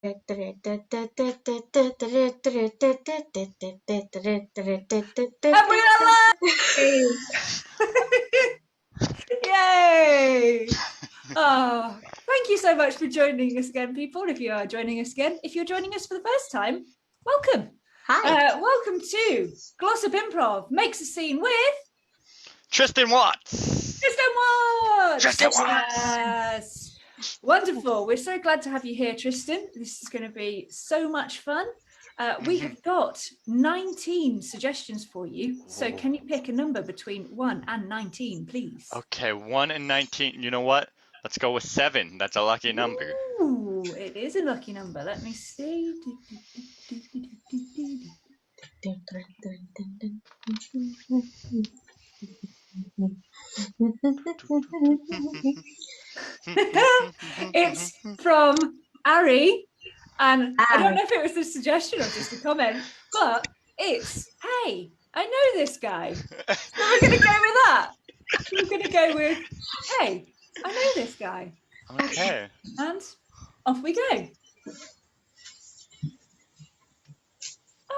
Yay! Yay! Oh, thank you so much for joining us again, people. If you are joining us again, if you're joining us for the first time, welcome. Hi. Welcome to Glossop Improv makes a scene with Tristen Watts. Tristen Watts. Tristen Watts. Yes. Wonderful. We're so glad to have you here, Tristen. This is going to be so much fun. We have got 19 suggestions for you. So can you pick a number between 1 and 19, please? Okay, 1 and 19. You know what? Let's go with 7. That's a lucky number. Ooh, it is a lucky number. Let me see. It's from Ari, and I don't know if it was a suggestion or just a comment, but it's, hey, I know this guy. So we're going to go with that. We're going to go with, hey, I know this guy. Okay. And off we go.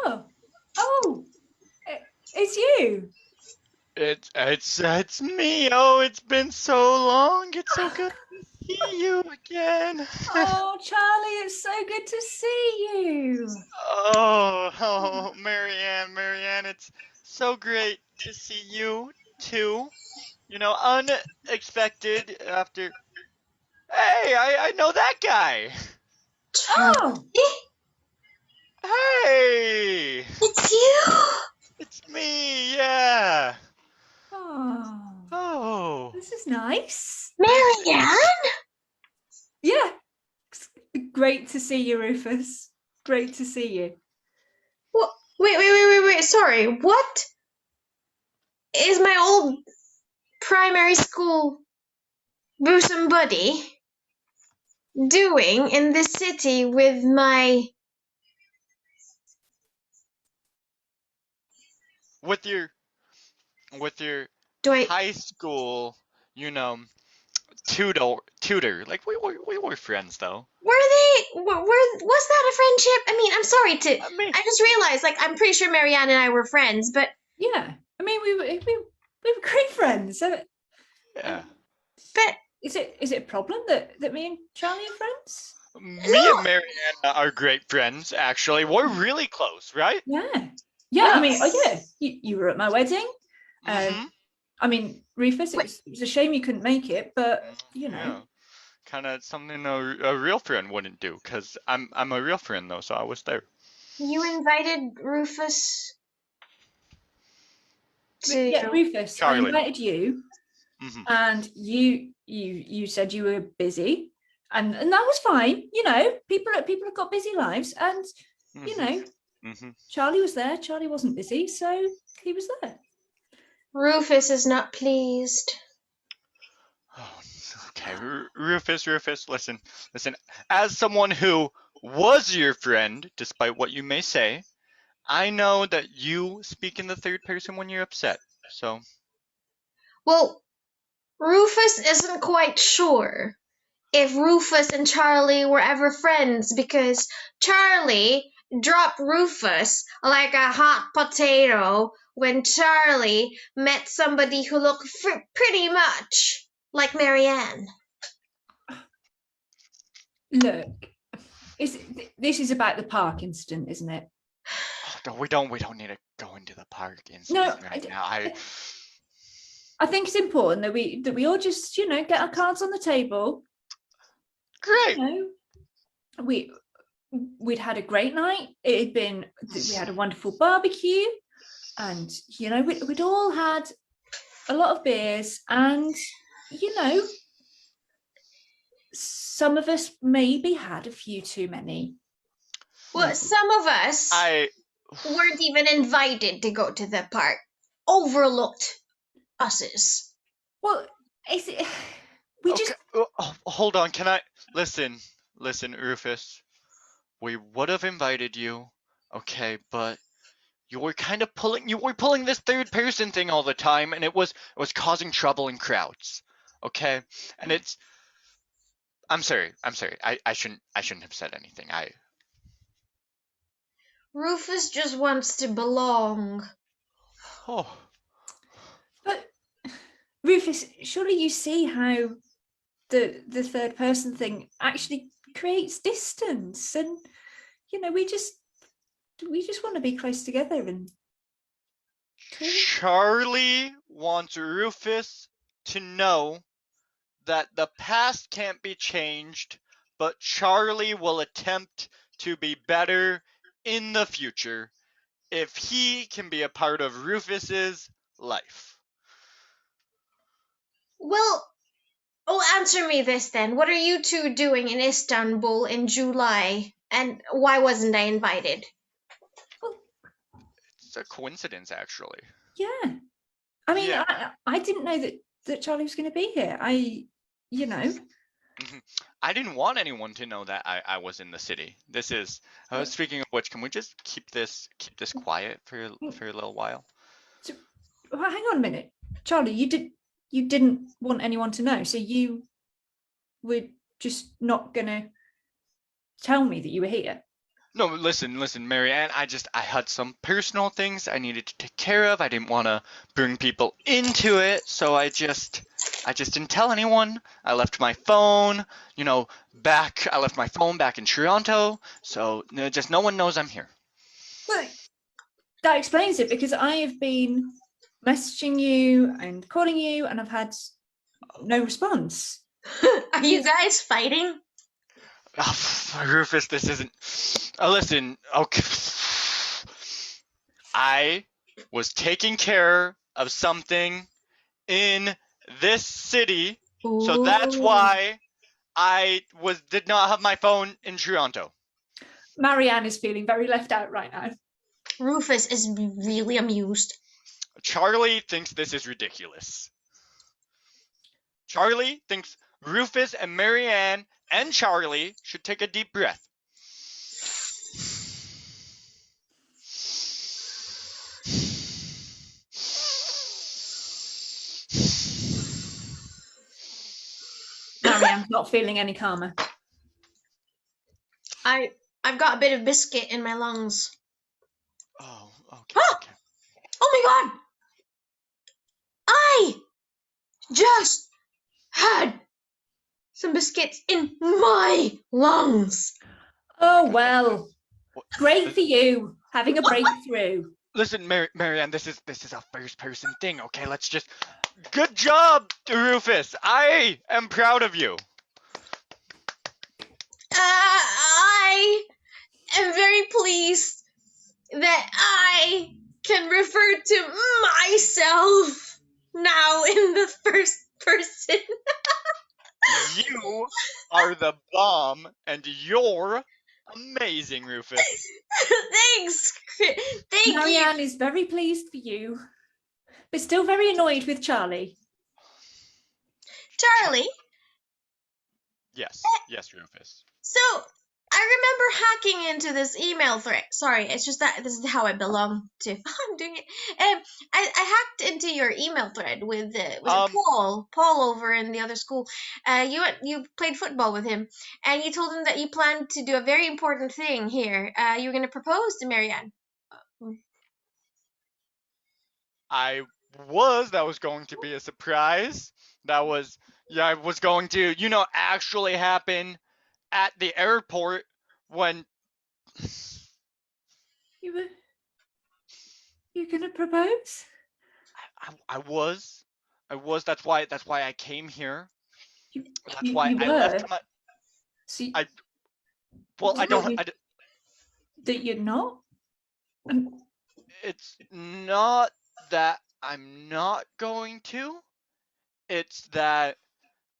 Oh, it's you. It's me. Oh, it's been so long. It's so good to see you again. Oh, Charlie, it's so good to see you. Oh, Marianne, it's so great to see you too. You know, unexpected after. Hey, I know that guy. Oh, Hey, It's you. it's me. Yeah. oh, Oh. this is nice. Marianne? Yeah, great to see you, Rufus. Great to see you. What? Wait. Sorry. What is my old primary school bosom buddy doing in this city with my... With your Do I... high school, you know, tutor. Like we were friends though. Was that a friendship? I mean, I'm sorry to... I mean, I just realized, like, I'm pretty sure Marianne and I were friends, but... Yeah, I mean, we were great friends. yeah. But... Is it a problem that me and Charlie are friends? Me and Marianne are great friends, actually. We're really close, right? Yeah. Yes. I mean, you were at my wedding. Mm-hmm. I mean, Rufus, it was a shame you couldn't make it, but you know. Yeah. Kind of something a real friend wouldn't do, because I'm a real friend though, so I was there. You invited Rufus to... Yeah, Rufus, Charlie. I invited you, and you said you were busy, and that was fine. You know, people have got busy lives, and you know, Charlie was there. Charlie wasn't busy, so he was there. Rufus is not pleased. Oh, okay, Rufus, listen. As someone who was your friend, despite what you may say, I know that you speak in the third person when you're upset, so... Well, Rufus isn't quite sure if Rufus and Charlie were ever friends because Charlie dropped Rufus like a hot potato when Charlie met somebody who looked pretty much like Marianne. Look, this is about the park incident, isn't it? No, we don't need to go into the park incident now. I think it's important that we all just, you know, get our cards on the table. Great. You know, we'd had a great night. We had a wonderful barbecue, and you know, we'd all had a lot of beers, and you know, some of us maybe had a few too many. Well, some of us weren't even invited to go to the park. Overlooked us's. Well, hold on. Can I listen, Rufus? We would have invited you, okay, but you were pulling this third person thing all the time, and it was causing trouble in crowds, okay? And I'm sorry. I shouldn't have said anything. Rufus just wants to belong. Oh. But Rufus, surely you see how the third person thing actually creates distance, and we just want to be close together and talk. Charlie wants Rufus to know that the past can't be changed, but Charlie will attempt to be better in the future if he can be a part of Rufus's life. Well, answer me this then. What are you two doing in Istanbul in July? And why wasn't I invited? Well, It's a coincidence, actually. yeah. I mean, Yeah. I didn't know that Charlie was going to be here. I didn't want anyone to know that I was in the city. This is. Speaking of which, can we just keep this quiet for a little while? So, well, hang on a minute, Charlie. You didn't want anyone to know, so you were just not gonna tell me that you were here. No, listen, Mary Ann. I had some personal things I needed to take care of. I didn't want to bring people into it, so I just didn't tell anyone. I left my phone, back. I left my phone back in Toronto, so just no one knows I'm here. Well, that explains it, because I have been messaging you and calling you, and I've had no response. Are you guys fighting? Oh, Rufus, this isn't. Listen, okay. I was taking care of something in this city, so that's why I did not have my phone in Toronto. Marianne is feeling very left out right now. Rufus is really amused. Charlie thinks this is ridiculous. Charlie thinks Rufus and Marianne and Charlie should take a deep breath. Marianne's not feeling any calmer. I've got a bit of biscuit in my lungs. Oh, okay. Oh my god! I just had some biscuits in my lungs. Oh, well, great for you, having a breakthrough. Listen, Marianne, this is a first person thing, okay? Let's just. Good job, Rufus. I am proud of you. I am very pleased that I can refer to myself now in the first person. You are the bomb, and you're amazing, Rufus. Thanks. Thank Marianne you. is very pleased for you, but still very annoyed with Charlie. Charlie? Yes, Rufus. So, I remember hacking into this email thread. Sorry, it's just that this is how I belong to. I'm doing it. I hacked into your email thread with Paul over in the other school. You played football with him, and you told him that you planned to do a very important thing here. You were going to propose to Marianne. That was going to be a surprise. I was going to, actually happen at the airport when. You gonna propose? I was. That's why I came here. You I were. left my. So I don't. That you're not? It's not that I'm not going to. It's that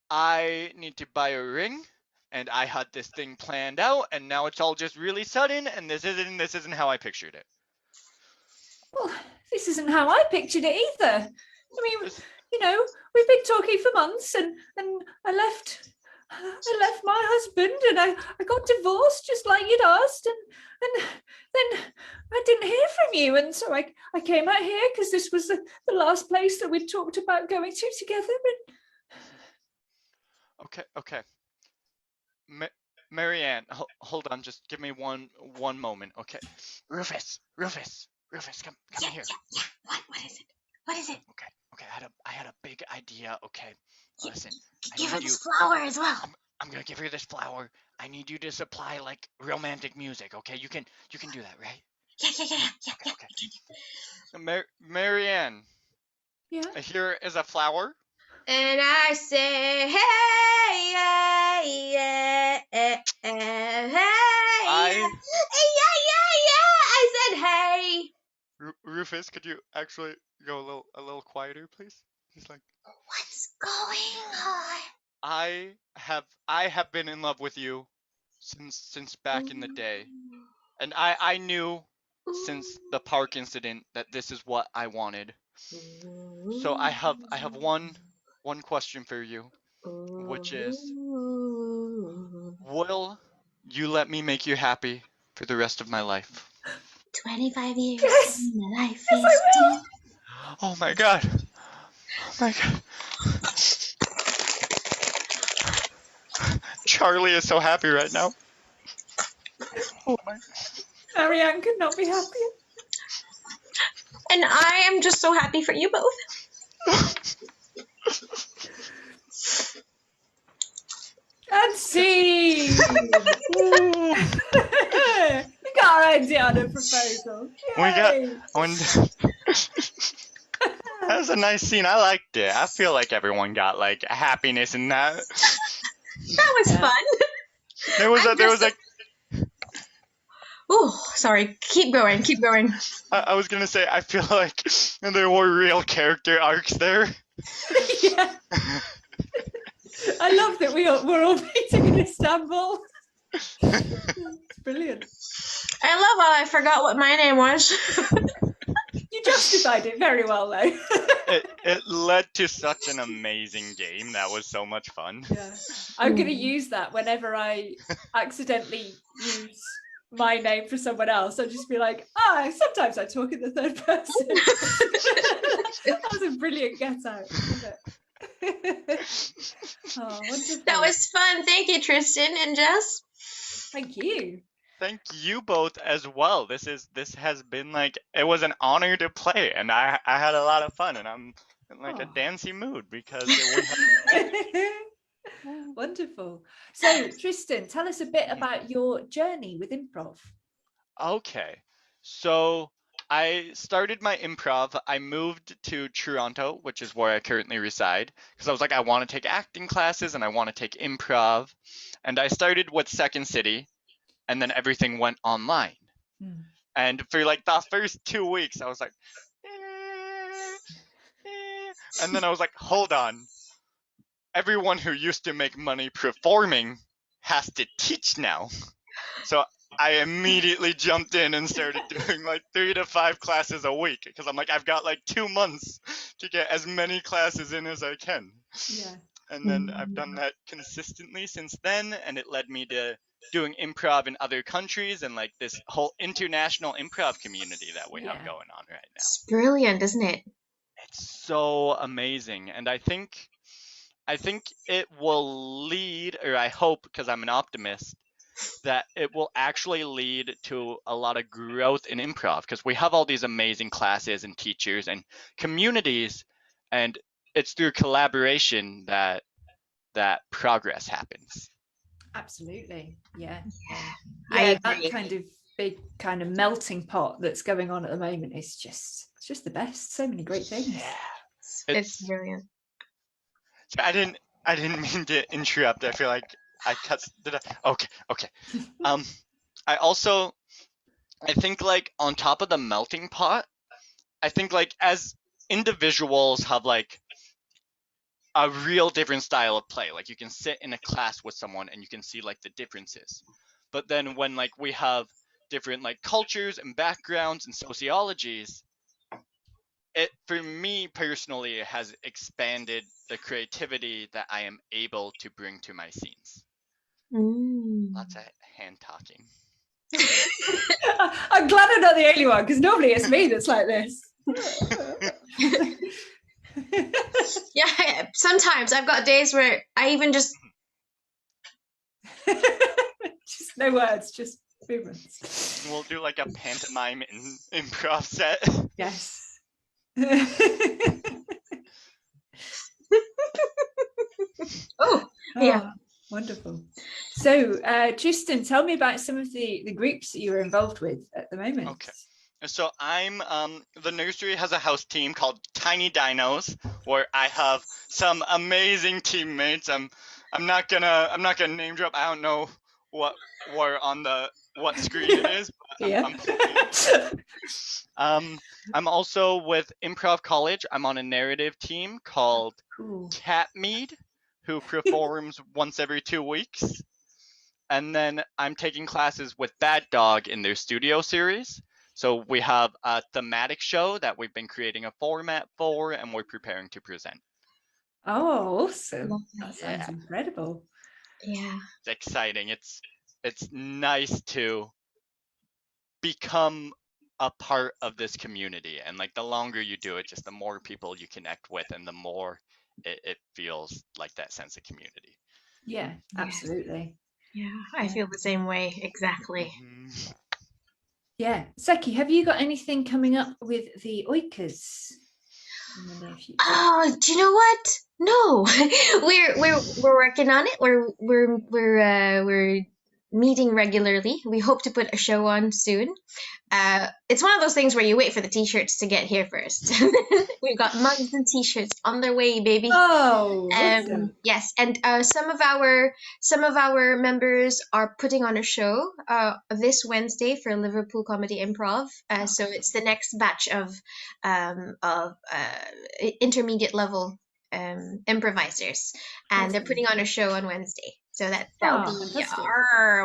I need to buy a ring, and I had this thing planned out, and now it's all just really sudden, and this isn't how I pictured it. Well, this isn't how I pictured it either. I mean, we've been talking for months, and I left my husband, and I got divorced just like you'd asked, and then I didn't hear from you, and so I came out here because this was the last place that we'd talked about going to together. Okay. Marianne, hold on, just give me one moment, okay? Rufus, come here. Yeah. What is it? What is it? Okay, I had a big idea, okay? Listen, Give her this flower as well. I'm gonna give her this flower. I need you to supply like romantic music, okay? You can do that, right? Yeah. Okay. Marianne. Yeah. Here is a flower. And I say, hey, I I said, hey. Rufus, could you actually go a little quieter, please? He's like, What's going on? I have been in love with you since back in the day, and I knew since the park incident that this is what I wanted. So I have one question for you, which is, will you let me make you happy for the rest of my life? 25 years. Yes. My life Yes, is I will. Oh my god. Oh my god. Charlie is so happy right now. Oh my. Marianne could not be happier. And I am just so happy for you both. And see. We got our idea on a proposal. We got Yay. when that was a nice scene. I liked it. I feel like everyone got like happiness in that. That was fun. There was a Oh, sorry. Keep going. I was gonna say I feel like there were real character arcs there. Yeah. I love that we're all meeting in Istanbul. It's brilliant. I love how I forgot what my name was. You justified it very well, though. It led to such an amazing game. That was so much fun. Yeah, I'm going to use that whenever I accidentally use my name for someone else. I'll just be like, sometimes I talk in the third person. That was a brilliant get out, wasn't it? Oh, wonderful. That was fun. Thank you, Tristen and Jess. Thank you. Thank you both as well. This has been like, it was an honor to play, and I had a lot of fun, and I'm in like a dancey mood because we have. Wonderful. So, Tristen, tell us a bit about your journey with improv. Okay, so I started my improv. I moved to Toronto, which is where I currently reside, because I was like, I want to take acting classes and I want to take improv, and I started with Second City, and then everything went online. And for like the first 2 weeks, I was like, and then I was like, hold on. Everyone who used to make money performing has to teach now. So I immediately jumped in and started doing like 3 to 5 classes a week because I'm like, I've got like 2 months to get as many classes in as I can. Yeah. And then I've done that consistently since then, and it led me to doing improv in other countries and like this whole international improv community that we have going on right now. It's brilliant, isn't it? It's so amazing, and I think it will lead, or I hope, because I'm an optimist, that it will actually lead to a lot of growth in improv, because we have all these amazing classes and teachers and communities, and it's through collaboration that progress happens. Absolutely. Yeah. I That agree. kind of big kind of melting pot that's going on at the moment is just the best. So many great things. Yeah. It's brilliant. I didn't mean to interrupt. I feel like I cut. Okay. I think like on top of the melting pot, I think like as individuals have like a real different style of play. Like you can sit in a class with someone and you can see like the differences. But then when like we have different like cultures and backgrounds and sociologies, it, for me personally, has expanded the creativity that I am able to bring to my scenes. Lots of hand talking. I'm glad I'm not the only one, because normally it's me that's like this. Yeah, sometimes I've got days where I even just Just no words, just movements. We'll do like a pantomime improv set. Yes. Oh, yeah. Wonderful. So, Tristen, tell me about some of the groups that you are involved with at the moment. Okay. So I'm the nursery has a house team called Tiny Dinos, where I have some amazing teammates. I'm not gonna name drop. I don't know what screen it is, but Yeah. I'm playing. I'm also with Improv College. I'm on a narrative team called Catmead, who performs once every 2 weeks. And then I'm taking classes with Bad Dog in their studio series. So we have a thematic show that we've been creating a format for, and we're preparing to present. Oh, awesome. Lovely. That sounds incredible. Yeah. It's exciting. It's nice to become a part of this community. And like the longer you do it, just the more people you connect with and the more it feels like that sense of community. Yeah, absolutely. Yeah, I feel the same way, exactly. Mm-hmm. Yeah. Sekki, have you got anything coming up with the Oikers in the near future? Oh, do you know what? No, we're working on it. We're meeting regularly. We hope to put a show on soon. It's one of those things where you wait for the t-shirts to get here first. We've got mugs and t-shirts on their way, baby. Oh, awesome. Yes, and some of our members are putting on a show this Wednesday for Liverpool Comedy Improv. So it's the next batch of intermediate level improvisers, and Awesome. they're putting on a show on Wednesday. So that'll be fantastic.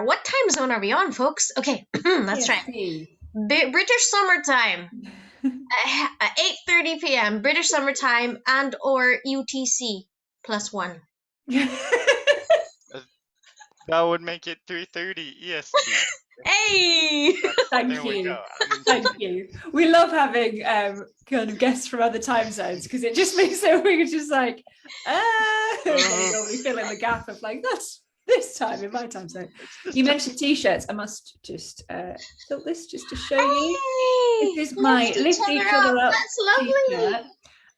what time zone are we on, folks? Okay, let's try. British summertime. 8:30 p.m. British summertime and or UTC +1. That would make it 3:30 EST. Hey! Thank you. Thank you. We love having kind of guests from other time zones because it just makes it we're just like, we fill in the gap of like, that's this time in my time zone. You mentioned t-shirts. I must just tilt this just to show you. This is my Lift Each Other Up That's lovely. t-shirt.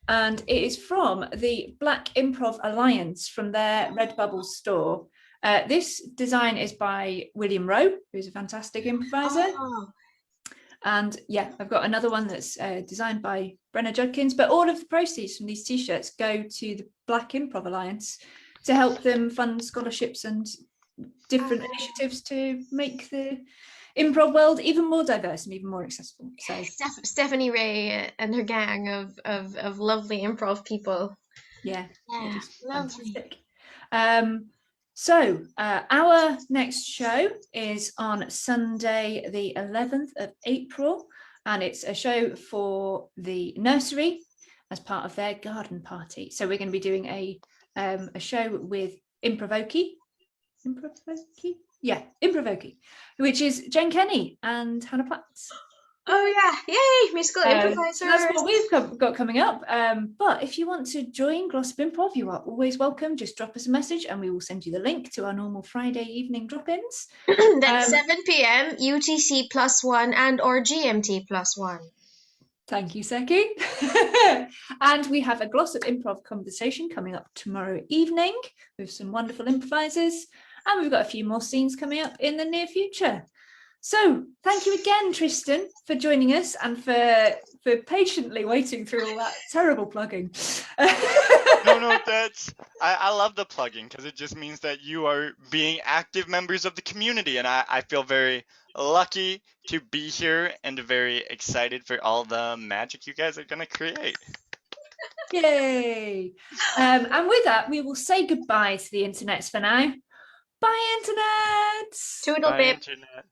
And it is from the Black Improv Alliance from their Redbubble store. This design is by William Rowe, who's a fantastic improviser. Oh. And yeah, I've got another one that's designed by Brenna Judkins, but all of the proceeds from these t-shirts go to the Black Improv Alliance to help them fund scholarships and different initiatives to make the improv world even more diverse and even more accessible. So Stephanie Ray and her gang of lovely improv people. Yeah, lovely. Fantastic. So our next show is on Sunday, the 11th of April, and it's a show for the nursery as part of their garden party. So we're going to be doing a show with Improvoki, which is Jen Kenny and Hannah Platt. Oh yeah, yay, musical improvisers. That's what we've got coming up. But if you want to join Glossop Improv, you are always welcome. Just drop us a message and we will send you the link to our normal Friday evening drop-ins. That's 7 p.m. UTC +1 and or GMT +1. Thank you, Sekki. And we have a Glossop Improv conversation coming up tomorrow evening with some wonderful improvisers. And we've got a few more scenes coming up in the near future. So thank you again, Tristen, for joining us and for patiently waiting through all that terrible plugging. No, I love the plugging because it just means that you are being active members of the community, and I feel very lucky to be here and very excited for all the magic you guys are going to create. Yay! And with that, we will say goodbye to the internets for now. Bye, internet! Toodle Bye, bip. internet.